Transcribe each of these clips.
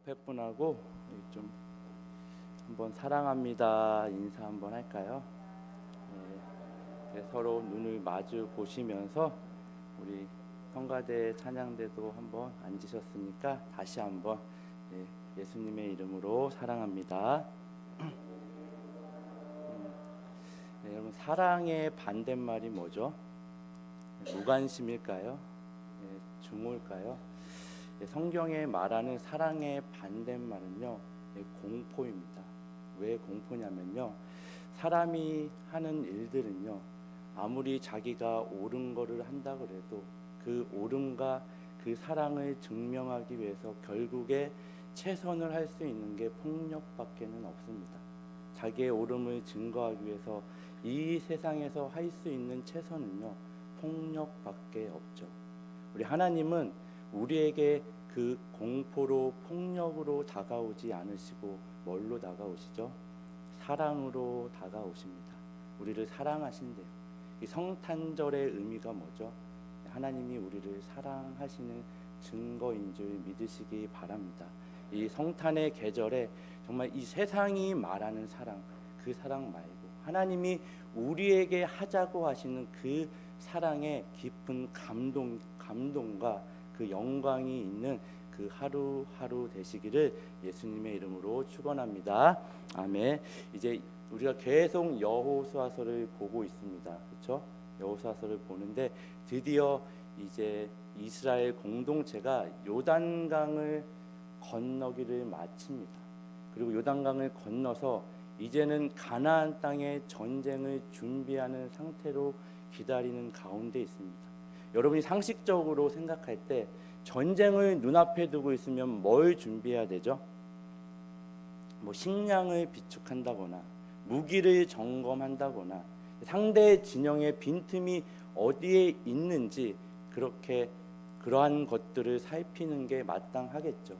옆에 분하고 좀 한번 사랑합니다 인사 한번 할까요? 네, 서로 눈을 마주 보시면서 우리 성가대 찬양대도 한번 앉으셨으니까 다시 한번 예수님의 이름으로 사랑합니다. 네, 여러분 사랑의 반대말이 뭐죠? 무관심일까요? 증오일까요? 성경에 말하는 사랑의 반대말은요, 공포입니다. 왜 공포냐면요, 사람이 하는 일들은요, 아무리 자기가 옳은 거를 한다 그래도 그 옳음과 그 사랑을 증명하기 위해서 결국에 최선을 할 수 있는 게 폭력밖에는 없습니다. 자기의 옳음을 증거하기 위해서 이 세상에서 할 수 있는 최선은요, 폭력밖에 없죠. 우리 하나님은 우리에게 그 공포로 폭력으로 다가오지 않으시고 뭘로 다가오시죠? 사랑으로 다가오십니다. 우리를 사랑하신대요. 이 성탄절의 의미가 뭐죠? 하나님이 우리를 사랑하시는 증거인 줄 믿으시기 바랍니다. 이 성탄의 계절에 정말 이 세상이 말하는 사랑, 그 사랑 말고 하나님이 우리에게 하자고 하시는 그 사랑의 깊은 감동과 그 영광이 있는 그 하루하루 되시기를 예수님의 이름으로 축원합니다. 아멘. 이제 우리가 계속 여호수아서를 보고 있습니다. 그렇죠? 여호수아서를 보는데 드디어 이제 이스라엘 공동체가 요단강을 건너기를 마칩니다. 그리고 요단강을 건너서 이제는 가나안 땅의 전쟁을 준비하는 상태로 기다리는 가운데 있습니다. 여러분이 상식적으로 생각할 때 전쟁을 눈앞에 두고 있으면 뭘 준비해야 되죠? 뭐 식량을 비축한다거나 무기를 점검한다거나 상대 진영의 빈틈이 어디에 있는지 그러한 것들을 살피는 게 마땅하겠죠.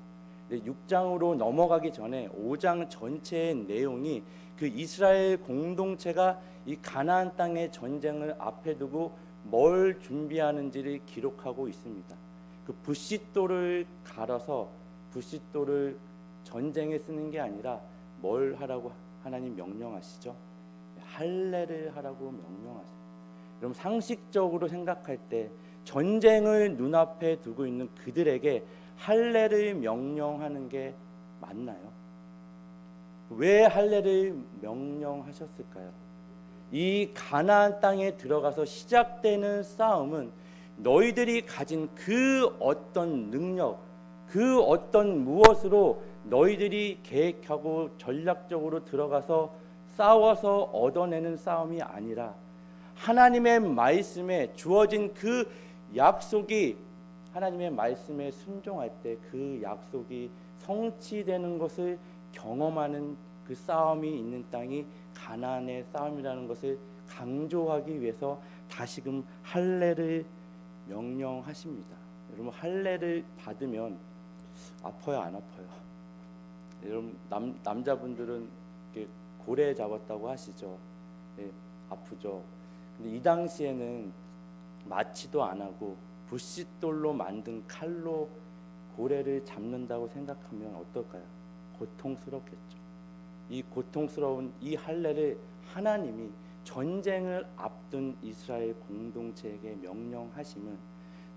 6장으로 넘어가기 전에 5장 전체의 내용이 그 이스라엘 공동체가 이 가나안 땅의 전쟁을 앞에 두고 뭘 준비하는지를 기록하고 있습니다. 그 붓싯돌을 갈아서 붓싯돌을 전쟁에 쓰는 게 아니라 뭘 하라고 하나님 명령하시죠? 할례를 하라고 명령하세요. 여러분 상식적으로 생각할 때 전쟁을 눈앞에 두고 있는 그들에게 할례를 명령하는 게 맞나요? 왜 할례를 명령하셨을까요? 이 가나안 땅에 들어가서 시작되는 싸움은 너희들이 가진 그 어떤 능력, 그 어떤 무엇으로 너희들이 계획하고 전략적으로 들어가서 싸워서 얻어내는 싸움이 아니라 하나님의 말씀에 주어진 그 약속이 하나님의 말씀에 순종할 때 그 약속이 성취되는 것을 경험하는 그 싸움이 있는 땅이 가나안의 싸움이라는 것을 강조하기 위해서 다시금 할례를 명령하십니다. 여러분 할례를 받으면 아파요, 안 아파요? 여러분 남자분들은 고래 잡았다고 하시죠? 네, 아프죠. 근데 이 당시에는 마취도 안 하고 붓싯돌로 만든 칼로 고래를 잡는다고 생각하면 어떨까요? 고통스럽겠죠. 이 고통스러운 이 할례를 하나님이 전쟁을 앞둔 이스라엘 공동체에게 명령하시면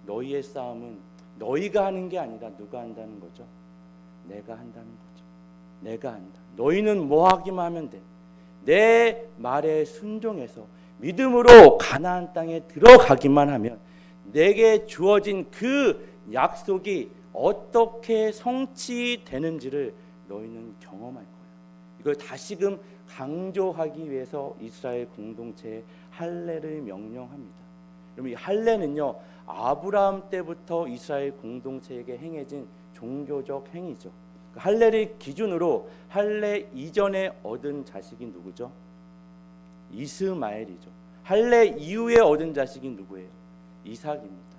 너희의 싸움은 너희가 하는 게 아니라 누가 한다는 거죠? 내가 한다는 거죠. 내가 한다. 너희는 뭐 하기만 하면 돼. 내 말에 순종해서 믿음으로 가나안 땅에 들어가기만 하면 내게 주어진 그 약속이 어떻게 성취되는지를 너희는 경험할 거예요. 이걸 다시금 강조하기 위해서 이스라엘 공동체에 할례를 명령합니다. 여러분 이 할례는요 아브라함 때부터 이스라엘 공동체에게 행해진 종교적 행위죠. 할례를 기준으로 할례 이전에 얻은 자식이 누구죠? 이스마엘이죠. 할례 이후에 얻은 자식이 누구예요? 이삭입니다.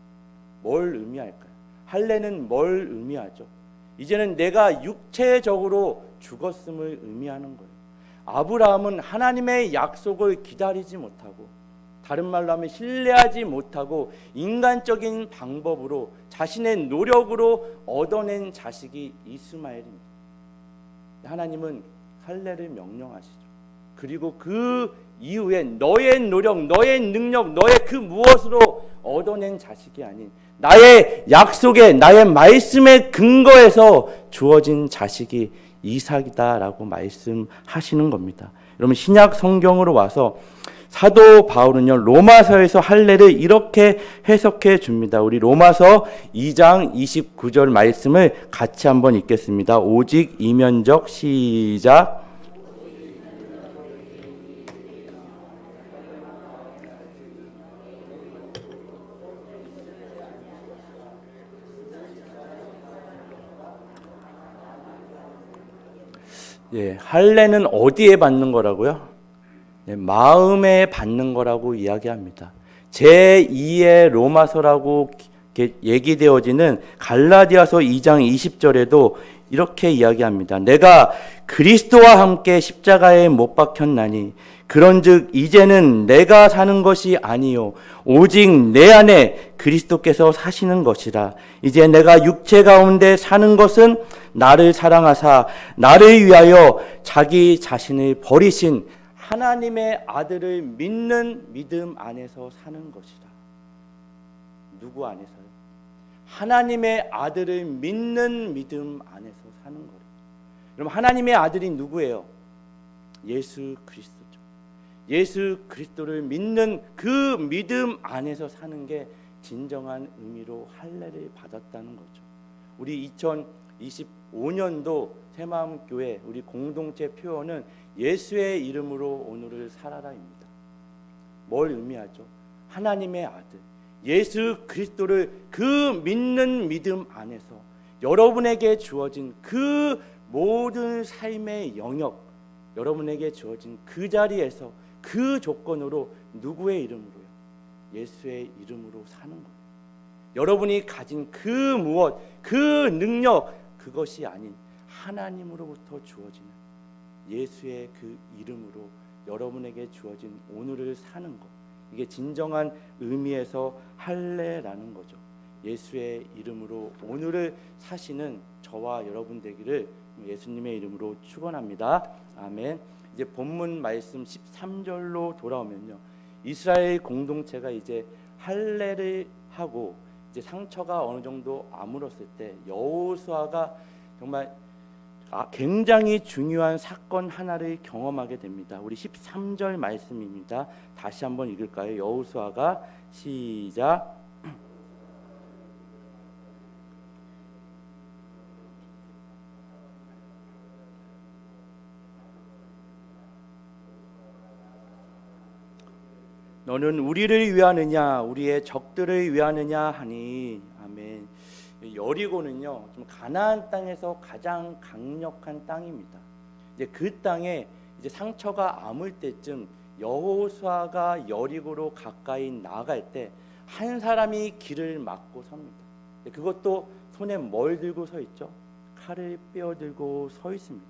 뭘 의미할까요? 할례는 뭘 의미하죠? 이제는 내가 육체적으로 죽었음을 의미하는 거예요. 아브라함은 하나님의 약속을 기다리지 못하고 다른 말로 하면 신뢰하지 못하고 인간적인 방법으로 자신의 노력으로 얻어낸 자식이 이스마엘입니다. 하나님은 할례를 명령하시죠. 그리고 그 이후에 너의 노력, 너의 능력, 너의 그 무엇으로 얻어낸 자식이 아닌 나의 약속에, 나의 말씀의 근거에서 주어진 자식이 이삭이다라고 말씀하시는 겁니다. 여러분, 신약 성경으로 와서 사도 바울은요, 로마서에서 할례를 이렇게 해석해 줍니다. 우리 로마서 2장 29절 말씀을 같이 한번 읽겠습니다. 오직 이면적, 시작. 예, 할례는 어디에 받는 거라고요? 네, 마음에 받는 거라고 이야기합니다. 제2의 로마서라고 얘기되어지는 갈라디아서 2장 20절에도 이렇게 이야기합니다. 내가 그리스도와 함께 십자가에 못 박혔나니 그런즉 이제는 내가 사는 것이 아니요 오직 내 안에 그리스도께서 사시는 것이라. 이제 내가 육체 가운데 사는 것은 나를 사랑하사 나를 위하여 자기 자신을 버리신 하나님의 아들을 믿는 믿음 안에서 사는 것이다. 누구 안에서요? 하나님의 아들을 믿는 믿음 안에서 사는 거예요. 여러분, 하나님의 아들이 누구예요? 예수 그리스도죠. 예수 그리스도를 믿는 그 믿음 안에서 사는 게 진정한 의미로 할례를 받았다는 거죠. 우리 2025년도 새마음교회 우리 공동체 표어는 예수의 이름으로 오늘을 살아라입니다. 뭘 의미하죠? 하나님의 아들 예수 그리스도를 그 믿는 믿음 안에서 여러분에게 주어진 그 모든 삶의 영역, 여러분에게 주어진 그 자리에서 그 조건으로 누구의 이름으로요? 예수의 이름으로 사는 거예요. 여러분이 가진 그 무엇, 그 능력, 그것이 아닌 하나님으로부터 주어지는 예수의 그 이름으로 여러분에게 주어진 오늘을 사는 것, 이게 진정한 의미에서 할례라는 거죠. 예수의 이름으로 오늘을 사시는 저와 여러분 되기를 예수님의 이름으로 축원합니다. 아멘. 이제 본문 말씀 13절로 돌아오면요, 이스라엘 공동체가 이제 할례를 하고 이제 상처가 어느 정도 아물었을 때 여호수아가 정말 굉장히 중요한 사건 하나를 경험하게 됩니다. 우리 13절 말씀입니다. 다시 한번 읽을까요? 여호수아가 시작. 너는 우리를 위하느냐 우리의 적들을 위하느냐 하니. 아멘. 여리고는요, 좀 가나안 땅에서 가장 강력한 땅입니다. 이제 그 땅에 이제 상처가 아물 때쯤 여호수아가 여리고로 가까이 나아갈 때 한 사람이 길을 막고 섭니다. 그것도 손에 뭘 들고 서 있죠? 칼을 빼어 들고 서 있습니다.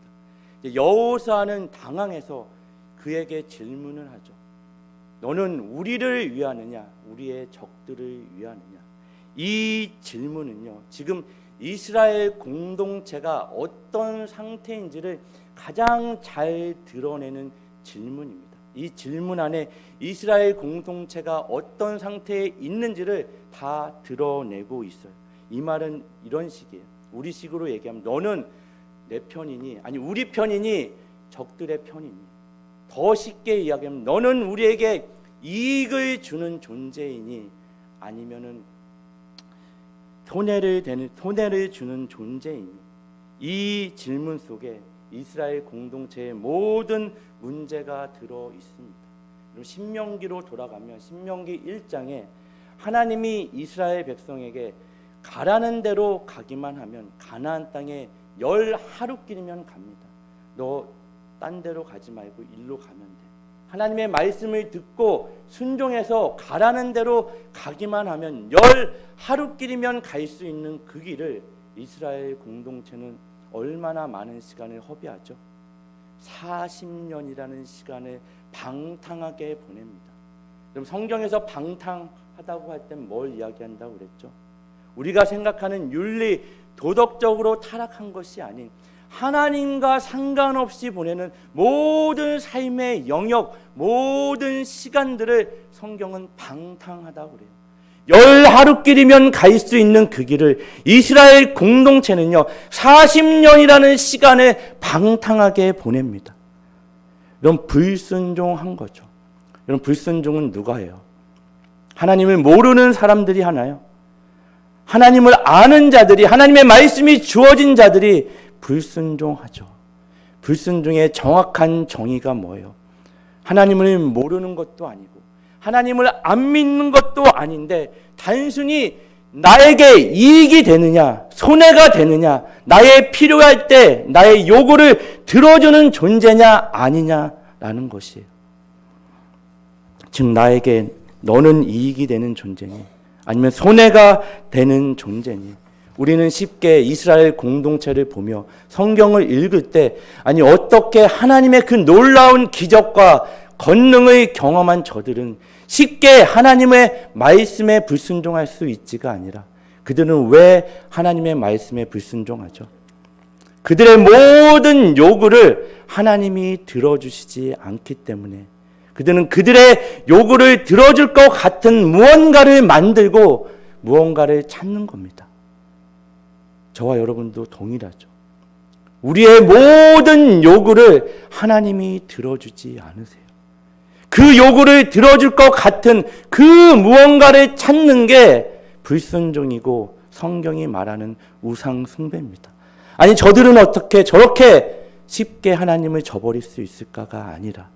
여호수아는 당황해서 그에게 질문을 하죠. 너는 우리를 위하느냐 우리의 적들을 위하느냐? 이 질문은요, 지금 이스라엘 공동체가 어떤 상태인지를 가장 잘 드러내는 질문입니다. 이 질문 안에 이스라엘 공동체가 어떤 상태에 있는지를 다 드러내고 있어요. 이 말은 이런 식이에요. 우리식으로 얘기하면 너는 내 편이니, 아니 우리 편이니 적들의 편이니. 더 쉽게 이야기하면 너는 우리에게 이익을 주는 존재이니 아니면은 손해를 주는 존재이니. 이 질문 속에 이스라엘 공동체의 모든 문제가 들어 있습니다. 신명기로 돌아가면 신명기 1장에 하나님이 이스라엘 백성에게 가라는 대로 가기만 하면 가나안 땅에 10하루길이면 갑니다. 너 딴 데로 가지 말고 일로 가면 돼. 하나님의 말씀을 듣고 순종해서 가라는 대로 가기만 하면 10하루길이면 갈 수 있는 그 길을 이스라엘 공동체는 얼마나 많은 시간을 허비하죠? 40년이라는 시간을 방탕하게 보냅니다. 그럼 성경에서 방탕하다고 할 땐 뭘 이야기한다고 그랬죠? 우리가 생각하는 윤리, 도덕적으로 타락한 것이 아닌 하나님과 상관없이 보내는 모든 삶의 영역, 모든 시간들을 성경은 방탕하다고 그래요. 열 하루길이면 갈 수 있는 그 길을 이스라엘 공동체는요 40년이라는 시간을 방탕하게 보냅니다. 이런 불순종한 거죠. 이런 불순종은 누가 해요? 하나님을 모르는 사람들이 하나요? 하나님을 아는 자들이, 하나님의 말씀이 주어진 자들이 불순종하죠. 불순종의 정확한 정의가 뭐예요? 하나님을 모르는 것도 아니고 하나님을 안 믿는 것도 아닌데 단순히 나에게 이익이 되느냐, 손해가 되느냐, 나의 필요할 때 나의 요구를 들어주는 존재냐 아니냐라는 것이에요. 즉 나에게 너는 이익이 되는 존재니 아니면 손해가 되는 존재니. 우리는 쉽게 이스라엘 공동체를 보며 성경을 읽을 때 아니 어떻게 하나님의 그 놀라운 기적과 권능을 경험한 저들은 쉽게 하나님의 말씀에 불순종할 수 있지가 아니라 그들은 왜 하나님의 말씀에 불순종하죠? 그들의 모든 요구를 하나님이 들어주시지 않기 때문에 그들은 그들의 요구를 들어줄 것 같은 무언가를 만들고 무언가를 찾는 겁니다. 저와 여러분도 동일하죠. 우리의 모든 요구를 하나님이 들어주지 않으세요. 그 요구를 들어줄 것 같은 그 무언가를 찾는 게 불순종이고 성경이 말하는 우상 숭배입니다. 아니 저들은 어떻게 저렇게 쉽게 하나님을 저버릴 수 있을까가 아니라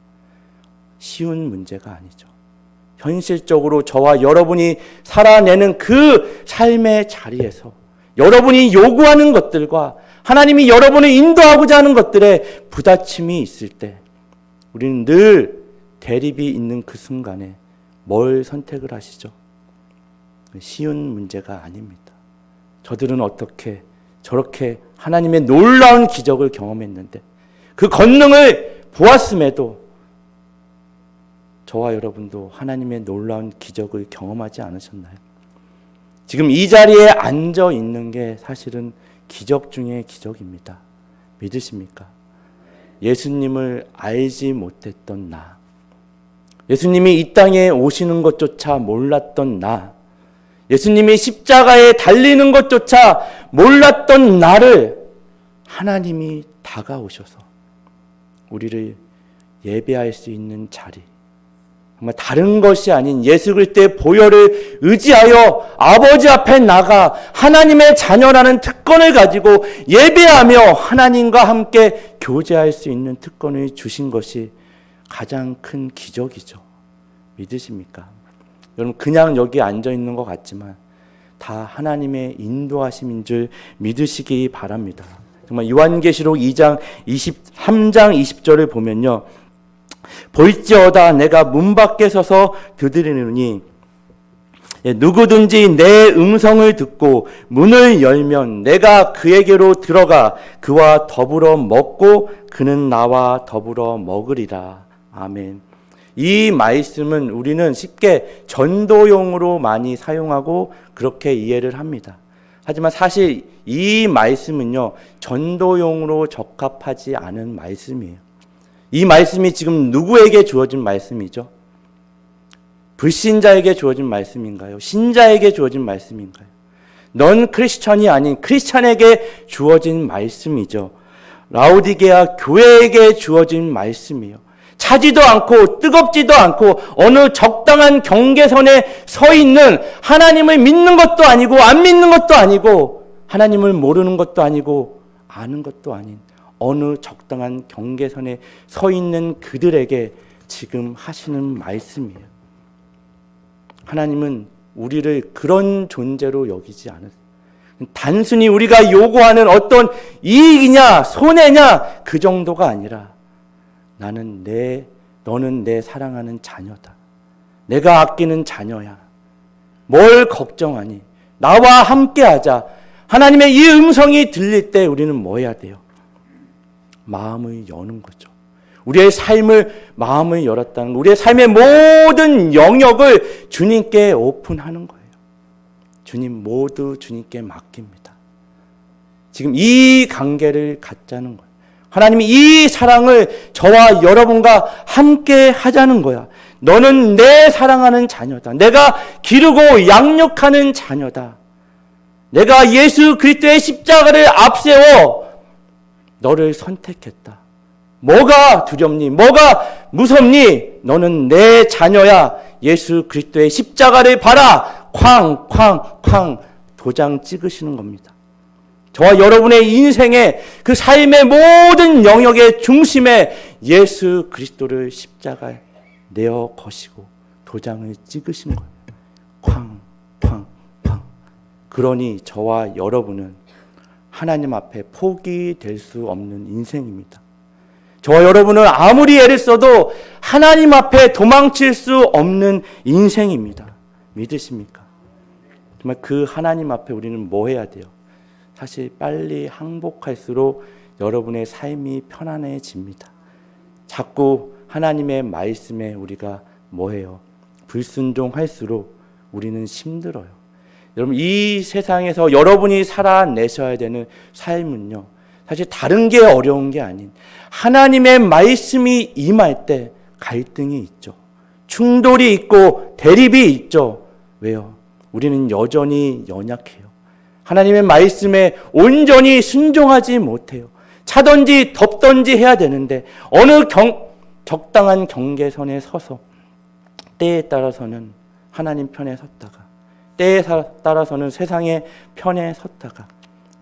쉬운 문제가 아니죠. 현실적으로 저와 여러분이 살아내는 그 삶의 자리에서 여러분이 요구하는 것들과 하나님이 여러분을 인도하고자 하는 것들에 부딪힘이 있을 때 우리는 늘 대립이 있는 그 순간에 뭘 선택을 하시죠? 쉬운 문제가 아닙니다. 저들은 어떻게 저렇게 하나님의 놀라운 기적을 경험했는데 그 권능을 보았음에도 저와 여러분도 하나님의 놀라운 기적을 경험하지 않으셨나요? 지금 이 자리에 앉아 있는 게 사실은 기적 중에 기적입니다. 믿으십니까? 예수님을 알지 못했던 나, 예수님이 이 땅에 오시는 것조차 몰랐던 나, 예수님이 십자가에 달리는 것조차 몰랐던 나를 하나님이 다가오셔서 우리를 예배할 수 있는 자리, 정말 다른 것이 아닌 예수 그리스도의 보혈을 의지하여 아버지 앞에 나가 하나님의 자녀라는 특권을 가지고 예배하며 하나님과 함께 교제할 수 있는 특권을 주신 것이 가장 큰 기적이죠. 믿으십니까? 여러분 그냥 여기 앉아 있는 것 같지만 다 하나님의 인도하심인 줄 믿으시기 바랍니다. 정말 요한계시록 2장 23장 20절을 보면요. 볼지어다 내가 문 밖에 서서 두드리노니 누구든지 내 음성을 듣고 문을 열면 내가 그에게로 들어가 그와 더불어 먹고 그는 나와 더불어 먹으리라. 아멘. 이 말씀은 우리는 쉽게 전도용으로 많이 사용하고 그렇게 이해를 합니다. 하지만 사실 이 말씀은요 전도용으로 적합하지 않은 말씀이에요. 이 말씀이 지금 누구에게 주어진 말씀이죠? 불신자에게 주어진 말씀인가요? 신자에게 주어진 말씀인가요? 넌 크리스천이 아닌 크리스천에게 주어진 말씀이죠. 라오디게아 교회에게 주어진 말씀이에요. 차지도 않고 뜨겁지도 않고 어느 적당한 경계선에 서 있는 하나님을 믿는 것도 아니고 안 믿는 것도 아니고 하나님을 모르는 것도 아니고 아는 것도 아닌 어느 적당한 경계선에 서 있는 그들에게 지금 하시는 말씀이에요. 하나님은 우리를 그런 존재로 여기지 않으세요. 단순히 우리가 요구하는 어떤 이익이냐 손해냐 그 정도가 아니라 너는 내 사랑하는 자녀다. 내가 아끼는 자녀야. 뭘 걱정하니? 나와 함께하자. 하나님의 이 음성이 들릴 때 우리는 뭐 해야 돼요? 마음을 여는 거죠. 우리의 삶을 마음을 열었다는 거, 우리의 삶의 모든 영역을 주님께 오픈하는 거예요. 주님 모두 주님께 맡깁니다. 지금 이 관계를 갖자는 거예요. 하나님이 이 사랑을 저와 여러분과 함께 하자는 거야. 너는 내 사랑하는 자녀다. 내가 기르고 양육하는 자녀다. 내가 예수 그리스도의 십자가를 앞세워 너를 선택했다. 뭐가 두렵니? 뭐가 무섭니? 너는 내 자녀야. 예수 그리스도의 십자가를 봐라. 쾅쾅쾅 도장 찍으시는 겁니다. 저와 여러분의 인생의 그 삶의 모든 영역의 중심에 예수 그리스도를 십자가에 내어 거시고 도장을 찍으신 거예요. 쾅쾅쾅. 그러니 저와 여러분은 하나님 앞에 포기될 수 없는 인생입니다. 저와 여러분은 아무리 애를 써도 하나님 앞에 도망칠 수 없는 인생입니다. 믿으십니까? 정말 그 하나님 앞에 우리는 뭐 해야 돼요? 사실 빨리 항복할수록 여러분의 삶이 편안해집니다. 자꾸 하나님의 말씀에 우리가 뭐 해요? 불순종할수록 우리는 힘들어요. 여러분, 이 세상에서 여러분이 살아내셔야 되는 삶은요, 사실 다른 게 어려운 게 아닌 하나님의 말씀이 임할 때 갈등이 있죠. 충돌이 있고 대립이 있죠. 왜요? 우리는 여전히 연약해요. 하나님의 말씀에 온전히 순종하지 못해요. 차든지 덮든지 해야 되는데 어느 적당한 경계선에 서서 때에 따라서는 하나님 편에 섰다가 때에 따라서는 세상의 편에 섰다가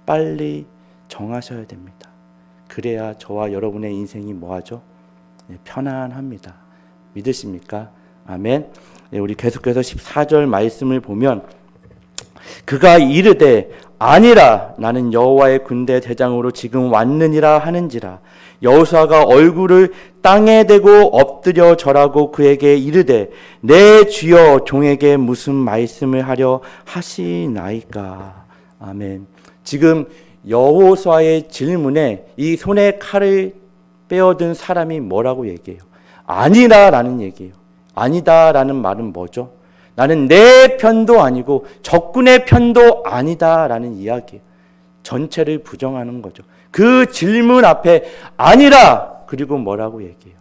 빨리 정하셔야 됩니다. 그래야 저와 여러분의 인생이 뭐하죠? 편안합니다. 믿으십니까? 아멘. 우리 계속해서 14절 말씀을 보면 그가 이르되 아니라 나는 여호와의 군대 대장으로 지금 왔느니라 하는지라 여호수아가 얼굴을 땅에 대고 엎드려 절하고 그에게 이르되 내 주여 종에게 무슨 말씀을 하려 하시나이까. 아멘. 지금 여호수아의 질문에 이 손에 칼을 빼어든 사람이 뭐라고 얘기해요? 아니라라는 얘기예요. 아니다라는 말은 뭐죠? 나는 내 편도 아니고 적군의 편도 아니다라는 이야기예요. 전체를 부정하는 거죠. 그 질문 앞에 아니라 그리고 뭐라고 얘기해요?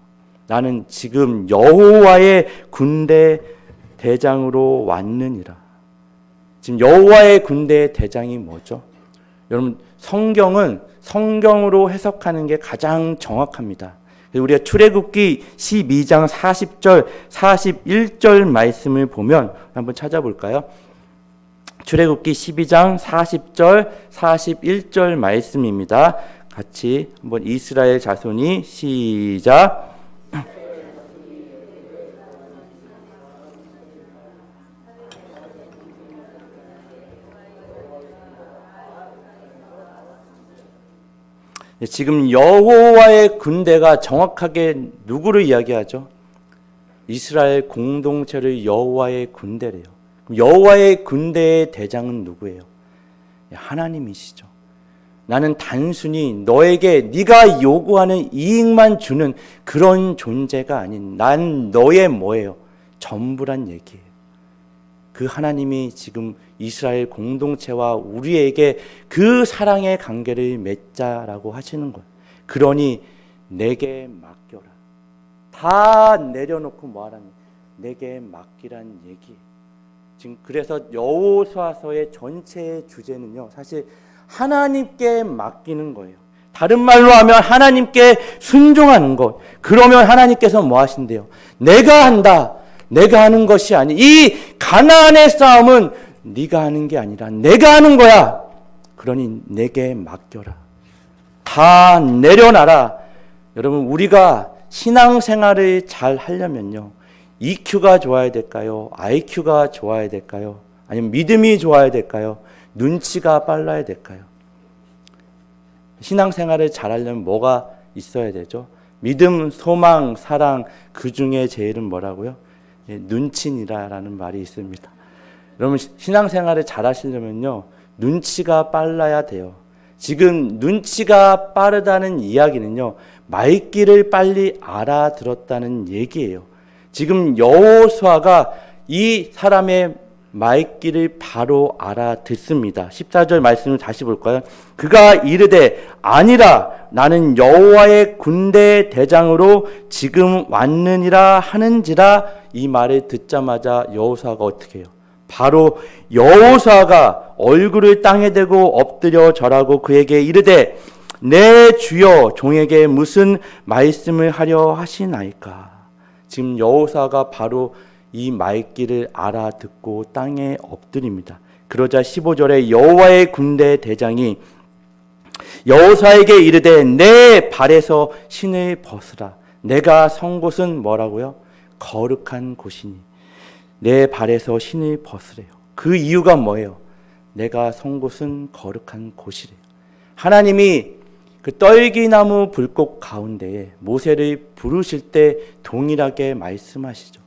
나는 지금 여호와의 군대 대장으로 왔느니라. 지금 여호와의 군대 대장이 뭐죠? 여러분, 성경은 성경으로 해석하는 게 가장 정확합니다. 우리가 출애굽기 12장 40절, 41절 말씀을 보면 한번 찾아볼까요? 출애굽기 12장 40절, 41절 말씀입니다. 같이 한번 이스라엘 자손이 시작. 지금 여호와의 군대가 정확하게 누구를 이야기하죠? 이스라엘 공동체를 여호와의 군대래요. 여호와의 군대의 대장은 누구예요? 하나님이시죠. 나는 단순히 너에게 네가 요구하는 이익만 주는 그런 존재가 아닌 난 너의 뭐예요? 전부란 얘기예요. 그 하나님이 지금 이스라엘 공동체와 우리에게 그 사랑의 관계를 맺자라고 하시는 거예요. 그러니 내게 맡겨라. 다 내려놓고 뭐하라니? 내게 맡기란 얘기예요. 지금 그래서 여호수아서의 전체의 주제는요, 사실 하나님께 맡기는 거예요. 다른 말로 하면 하나님께 순종하는 것. 그러면 하나님께서 뭐 하신대요? 내가 한다. 내가 하는 것이 아니. 이 가나안의 싸움은 네가 하는 게 아니라 내가 하는 거야. 그러니 내게 맡겨라. 다 내려놔라. 여러분, 우리가 신앙생활을 잘 하려면요, EQ가 좋아야 될까요? IQ가 좋아야 될까요? 아니면 믿음이 좋아야 될까요? 눈치가 빨라야 될까요? 신앙생활을 잘 하려면 뭐가 있어야 되죠? 믿음, 소망, 사랑, 그 중에 제일은 뭐라고요? 눈치니라라는 말이 있습니다. 여러분, 신앙생활을 잘 하시려면요, 눈치가 빨라야 돼요. 지금 눈치가 빠르다는 이야기는요, 말귀를 빨리 알아들었다는 얘기예요. 지금 여호수아가 이 사람의 말귀를 바로 알아듣습니다. 14절 말씀을 다시 볼까요? 그가 이르되 아니라 나는 여호와의 군대 대장으로 지금 왔느니라 하는지라. 이 말을 듣자마자 여호수아가 어떻게 해요? 바로 여호수아가 얼굴을 땅에 대고 엎드려 절하고 그에게 이르되 내 주여 종에게 무슨 말씀을 하려 하시나이까. 지금 여호수아가 바로 이 말귀를 알아듣고 땅에 엎드립니다. 그러자 15절에 여호와의 군대 대장이 여호수아에게 이르되 내 발에서 신을 벗으라. 내가 선 곳은 뭐라고요? 거룩한 곳이니 내 발에서 신을 벗으래요. 그 이유가 뭐예요? 내가 선 곳은 거룩한 곳이래요. 하나님이 그 떨기나무 불꽃 가운데에 모세를 부르실 때 동일하게 말씀하시죠.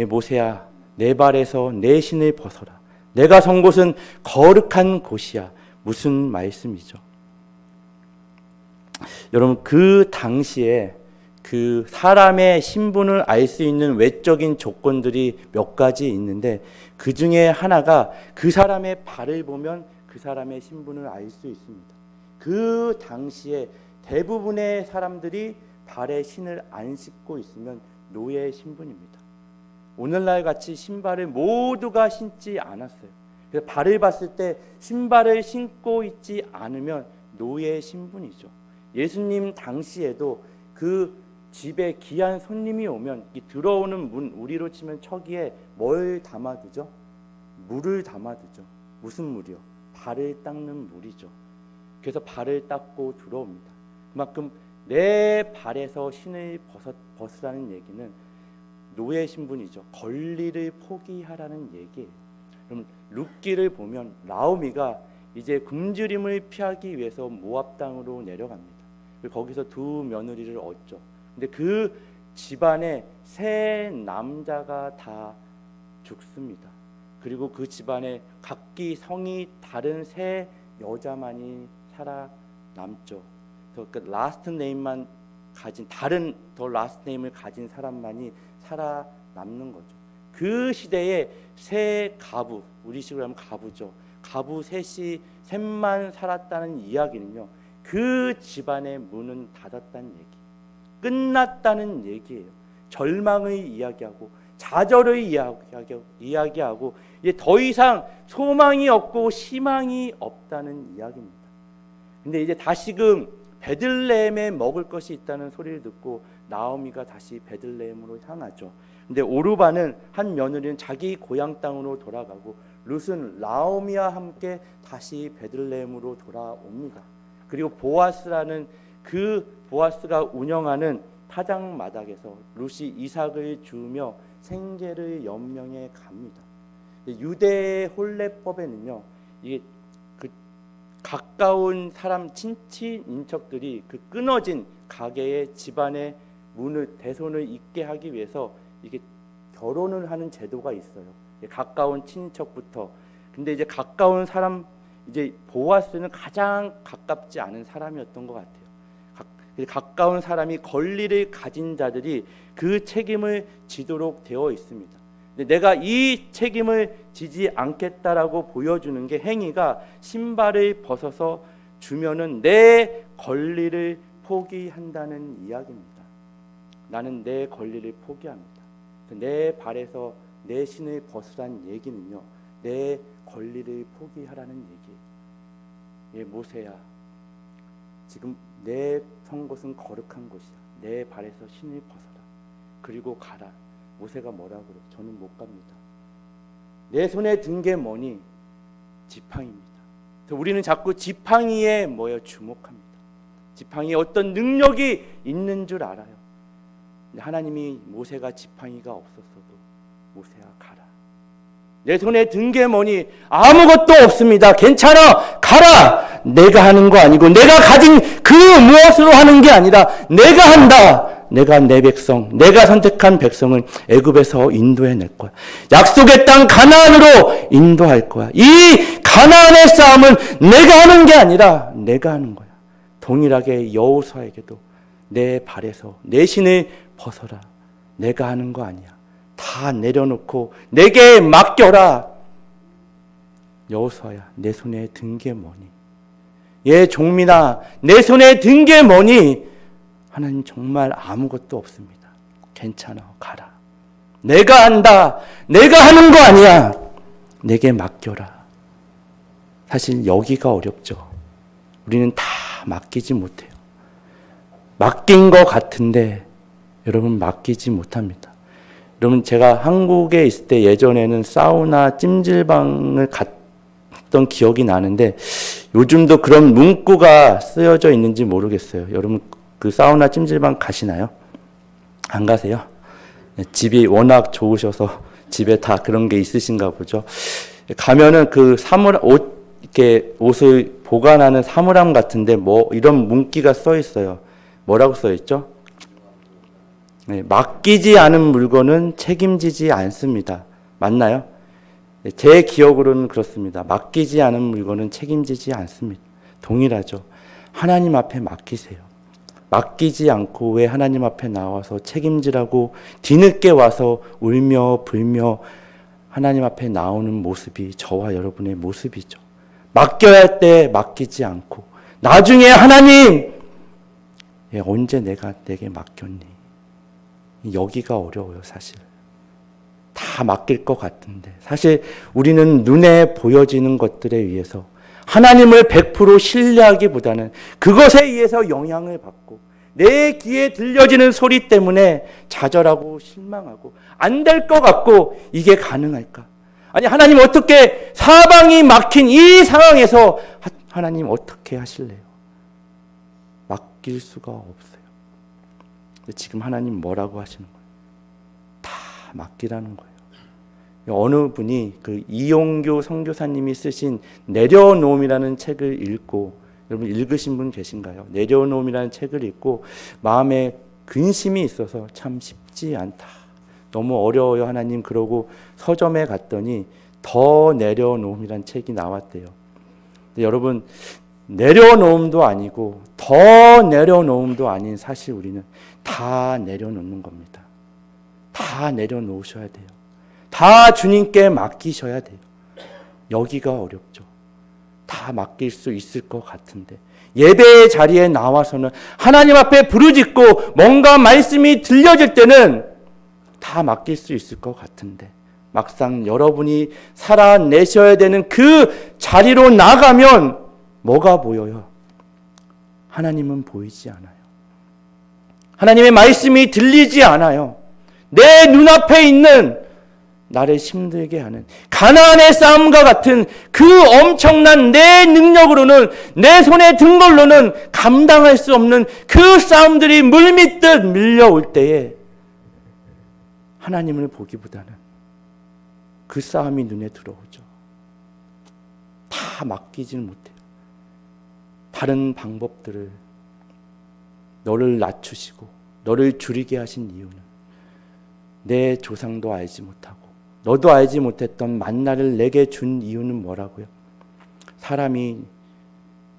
모세야, 내 발에서 내 신을 벗어라. 내가 선 곳은 거룩한 곳이야. 무슨 말씀이죠? 여러분, 그 당시에 그 사람의 신분을 알 수 있는 외적인 조건들이 몇 가지 있는데 그 중에 하나가 그 사람의 발을 보면 그 사람의 신분을 알 수 있습니다. 그 당시에 대부분의 사람들이 발에 신을 안 신고 있으면 노예 신분입니다. 오늘날 같이 신발을 모두가 신지 않았어요. 그래서 발을 봤을 때 신발을 신고 있지 않으면 노예 신분이죠. 예수님 당시에도 그 집에 귀한 손님이 오면 이 들어오는 문, 우리로 치면 척이에 뭘 담아두죠? 물을 담아두죠. 무슨 물이요? 발을 닦는 물이죠. 그래서 발을 닦고 들어옵니다. 그만큼 내 발에서 신을 벗으라는 얘기는 노예 신분이죠. 권리를 포기하라는 얘기예요. 그럼 룻기를 보면 나오미가 이제 굶주림을 피하기 위해서 모압 땅으로 내려갑니다. 거기서 두 며느리를 얻죠. 근데 그 집안에 세 남자가 다 죽습니다. 그리고 그 집안에 각기 성이 다른 세 여자만이 살아남죠. 그 라스트 네임만 가진 다른 더 라스트 네임을 가진 사람만이 살아남는 거죠. 그 시대에 세 가부, 우리식으로 하면 가부죠. 가부 셋만 살았다는 이야기는요, 그 집안의 문은 닫았다는 얘기, 끝났다는 얘기예요. 절망을 이야기하고 좌절을 이야기하고 이제 더 이상 소망이 없고 희망이 없다는 이야기입니다. 근데 이제 다시금 베들레헴에 먹을 것이 있다는 소리를 듣고 나오미가 다시 베들레헴으로 향하죠. 근데 오르바는 한 며느리는 자기 고향 땅으로 돌아가고 룻은 나오미와 함께 다시 베들레헴으로 돌아옵니다. 그리고 보아스라는 그 보아스가 운영하는 타작 마당에서 룻이 이삭을 주우며 생계를 연명해 갑니다. 유대 혼례법에는요, 이게 그 가까운 사람 친친 인척들이 그 끊어진 가게의 집안의 문을 대손을 잇게 하기 위해서 이게 결혼을 하는 제도가 있어요. 가까운 친척부터. 근데 이제 가까운 사람, 이제 보아스는 가장 가깝지 않은 사람이었던 것 같아요. 가까운 사람이 권리를 가진 자들이 그 책임을 지도록 되어 있습니다. 근데 내가 이 책임을 지지 않겠다라고 보여주는 게 행위가 신발을 벗어서 주면은 내 권리를 포기한다는 이야기입니다. 나는 내 권리를 포기합니다. 내 발에서 내 신을 벗으라는 얘기는요, 내 권리를 포기하라는 얘기예요. 모세야, 지금 내 선 곳은 거룩한 곳이야. 내 발에서 신을 벗어라. 그리고 가라. 모세가 뭐라고 그래? 저는 못 갑니다. 내 손에 든 게 뭐니? 지팡이입니다. 우리는 자꾸 지팡이에 주목합니다. 지팡이에 어떤 능력이 있는 줄 알아요. 근데 하나님이 모세가 지팡이가 없었어도 모세야 가라. 내 손에 든 게 뭐니? 아무것도 없습니다. 괜찮아. 가라. 내가 하는 거 아니고 내가 가진 그 무엇으로 하는 게 아니라 내가 한다. 내가 내 백성, 내가 선택한 백성을 애굽에서 인도해낼 거야. 약속의 땅 가나안으로 인도할 거야. 이 가나안의 싸움은 내가 하는 게 아니라 내가 하는 거야. 동일하게 여호수아에게도 내 발에서 내 신을 벗어라. 내가 하는 거 아니야. 다 내려놓고 내게 맡겨라. 여호수아야, 내 손에 든 게 뭐니? 예, 종민아, 내 손에 든 게 뭐니? 하나님 정말 아무것도 없습니다. 괜찮아, 가라. 내가 한다. 내가 하는 거 아니야. 내게 맡겨라. 사실 여기가 어렵죠. 우리는 다 맡기지 못해요. 맡긴 것 같은데 여러분 맡기지 못합니다. 여러분 제가 한국에 있을 때 예전에는 사우나 찜질방을 갔던 기억이 나는데 요즘도 그런 문구가 쓰여져 있는지 모르겠어요. 여러분 그 사우나 찜질방 가시나요? 안 가세요? 집이 워낙 좋으셔서 집에 다 그런 게 있으신가 보죠. 가면은 그 이렇게 옷을 보관하는 사물함 같은데 뭐 이런 문구가 써 있어요. 뭐라고 써 있죠? 네, 맡기지 않은 물건은 책임지지 않습니다. 맞나요? 네, 제 기억으로는 그렇습니다. 맡기지 않은 물건은 책임지지 않습니다. 동일하죠. 하나님 앞에 맡기세요. 맡기지 않고 왜 하나님 앞에 나와서 책임지라고 뒤늦게 와서 울며 불며 하나님 앞에 나오는 모습이 저와 여러분의 모습이죠. 맡겨야 할 때 맡기지 않고 나중에 하나님 언제 내가 내게 맡겼니? 여기가 어려워요. 사실 다 맡길 것 같은데 사실 우리는 눈에 보여지는 것들에 의해서 하나님을 100% 신뢰하기보다는 그것에 의해서 영향을 받고 내 귀에 들려지는 소리 때문에 좌절하고 실망하고 안 될 것 같고 이게 가능할까? 아니 하나님 어떻게 사방이 막힌 이 상황에서 하나님 어떻게 하실래요? 맡길 수가 없어요. 근데 지금 하나님 뭐라고 하시는 거예요? 다 맡기라는 거예요. 어느 분이 그 이용교 선교사님이 쓰신 내려놓음이라는 책을 읽고 여러분 읽으신 분 계신가요? 내려놓음이라는 책을 읽고 마음에 근심이 있어서 참 쉽지 않다. 너무 어려워요 하나님. 그러고 서점에 갔더니 더 내려놓음이라는 책이 나왔대요. 근데 여러분 내려놓음도 아니고 더 내려놓음도 아닌 사실 우리는 다 내려놓는 겁니다. 다 내려놓으셔야 돼요. 다 주님께 맡기셔야 돼요. 여기가 어렵죠. 다 맡길 수 있을 것 같은데 예배의 자리에 나와서는 하나님 앞에 부르짖고 뭔가 말씀이 들려질 때는 다 맡길 수 있을 것 같은데 막상 여러분이 살아내셔야 되는 그 자리로 나가면 뭐가 보여요? 하나님은 보이지 않아요. 하나님의 말씀이 들리지 않아요. 내 눈앞에 있는 나를 힘들게 하는 가나안의 싸움과 같은 그 엄청난 내 능력으로는 내 손에 든 걸로는 감당할 수 없는 그 싸움들이 물밀듯 밀려올 때에 하나님을 보기보다는 그 싸움이 눈에 들어오죠. 다 맡기지는 못해요. 다른 방법들을 너를 낮추시고 너를 줄이게 하신 이유는 내 조상도 알지 못하고 너도 알지 못했던 만나를 내게 준 이유는 뭐라고요? 사람이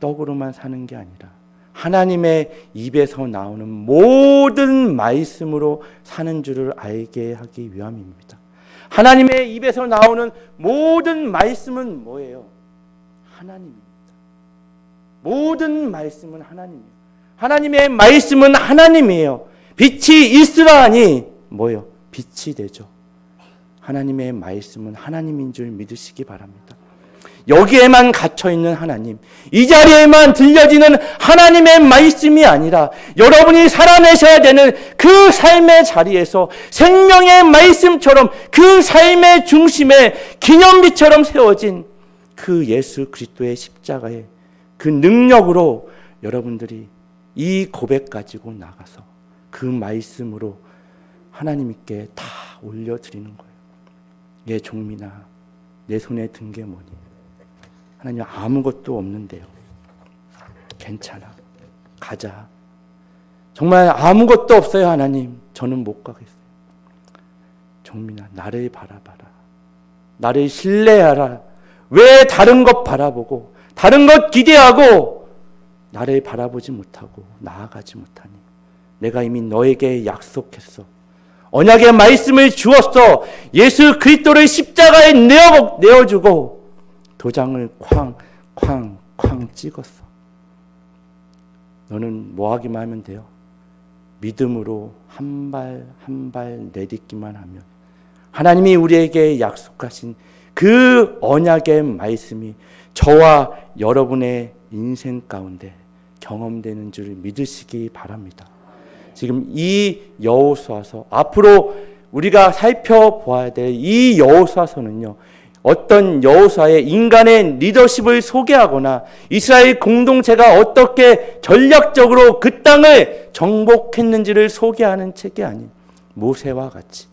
떡으로만 사는 게 아니라 하나님의 입에서 나오는 모든 말씀으로 사는 줄을 알게 하기 위함입니다. 하나님의 입에서 나오는 모든 말씀은 뭐예요? 하나님입니다. 모든 말씀은 하나님이에요. 하나님의 말씀은 하나님이에요. 빛이 있으라 하니 뭐예요? 빛이 되죠. 하나님의 말씀은 하나님인 줄 믿으시기 바랍니다. 여기에만 갇혀있는 하나님, 이 자리에만 들려지는 하나님의 말씀이 아니라 여러분이 살아내셔야 되는 그 삶의 자리에서 생명의 말씀처럼 그 삶의 중심에 기념비처럼 세워진 그 예수 그리스도의 십자가의 그 능력으로 여러분들이 이 고백 가지고 나가서 그 말씀으로 하나님께 다 올려드리는 거예요. 예, 종민아, 내 손에 든 게 뭐니? 하나님 아무것도 없는데요. 괜찮아. 가자. 정말 아무것도 없어요. 하나님, 저는 못 가겠어요. 정민아, 나를 바라봐라. 나를 신뢰하라. 왜 다른 것 바라보고 다른 것 기대하고 나를 바라보지 못하고 나아가지 못하니? 내가 이미 너에게 약속했어. 언약의 말씀을 주었어. 예수 그리스도를 십자가에 내어주고 도장을 쾅 찍었어. 너는 뭐 하기만 하면 돼요? 믿음으로 한 발 한 발 내딛기만 하면 하나님이 우리에게 약속하신 그 언약의 말씀이 저와 여러분의 인생 가운데 경험되는 줄 믿으시기 바랍니다. 지금 이 여호수아서, 앞으로 우리가 살펴보아야 될 이 여호수아서는요, 어떤 여호수아의 인간의 리더십을 소개하거나 이스라엘 공동체가 어떻게 전략적으로 그 땅을 정복했는지를 소개하는 책이 아닌, 모세와 같이,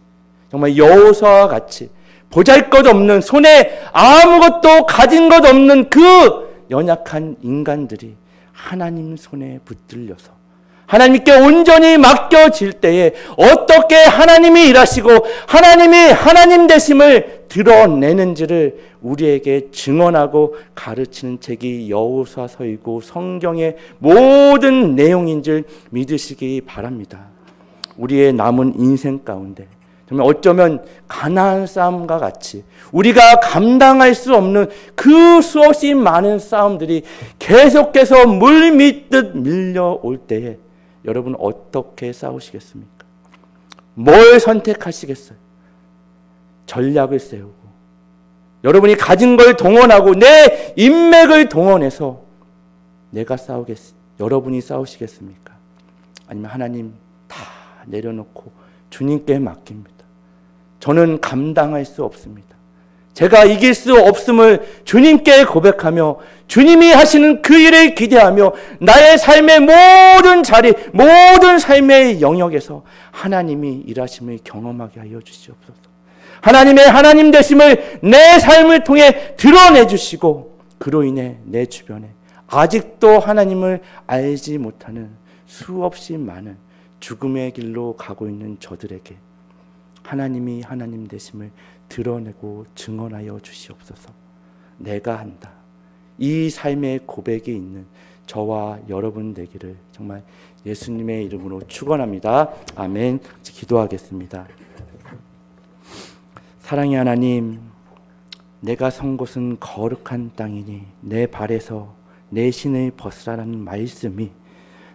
정말 여호수아와 같이 보잘것없는, 손에 아무것도 가진 것 없는 그 연약한 인간들이 하나님 손에 붙들려서 하나님께 온전히 맡겨질 때에 어떻게 하나님이 일하시고 하나님이 하나님 되심을 드러내는지를 우리에게 증언하고 가르치는 책이 여호수아서이고 성경의 모든 내용인 줄 믿으시기 바랍니다. 우리의 남은 인생 가운데 정말 어쩌면 가나안 싸움과 같이 우리가 감당할 수 없는 그 수없이 많은 싸움들이 계속해서 물밀듯 밀려올 때에 여러분 어떻게 싸우시겠습니까? 뭘 선택하시겠어요? 전략을 세우고 여러분이 가진 걸 동원하고 내 인맥을 동원해서 내가 여러분이 싸우시겠습니까? 아니면 하나님 다 내려놓고 주님께 맡깁니다. 저는 감당할 수 없습니다. 제가 이길 수 없음을 주님께 고백하며 주님이 하시는 그 일을 기대하며 나의 삶의 모든 자리, 모든 삶의 영역에서 하나님이 일하심을 경험하게 하여 주시옵소서. 하나님의 하나님 되심을 내 삶을 통해 드러내 주시고 그로 인해 내 주변에 아직도 하나님을 알지 못하는 수없이 많은 죽음의 길로 가고 있는 저들에게 하나님이 하나님 되심을 드러내고 증언하여 주시옵소서. 내가 한다. 이 삶의 고백이 있는 저와 여러분 되기를 정말 예수님의 이름으로 축원합니다. 아멘. 기도하겠습니다. 사랑의 하나님, 내가 선 곳은 거룩한 땅이니 내 발에서 내 신을 벗으라는 말씀이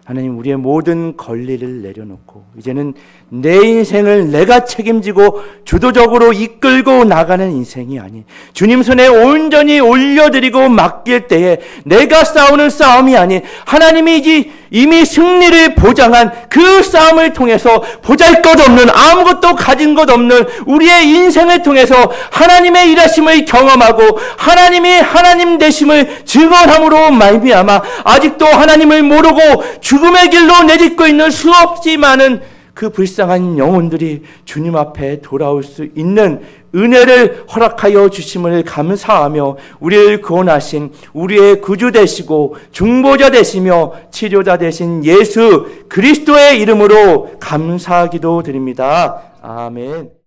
하나님 우리의 모든 권리를 내려놓고 이제는 내 인생을 내가 책임지고 주도적으로 이끌고 나가는 인생이 아닌 주님 손에 온전히 올려드리고 맡길 때에 내가 싸우는 싸움이 아닌 하나님이 이미 승리를 보장한 그 싸움을 통해서 보잘것없는, 아무것도 가진 것 없는 우리의 인생을 통해서 하나님의 일하심을 경험하고 하나님이 하나님 되심을 증언함으로 말미암아 아직도 하나님을 모르고 죽음의 길로 내딛고 있는 수없이 많은 그 불쌍한 영혼들이 주님 앞에 돌아올 수 있는 은혜를 허락하여 주심을 감사하며 우리를 구원하신 우리의 구주 되시고 중보자 되시며 치료자 되신 예수 그리스도의 이름으로 감사기도 드립니다. 아멘.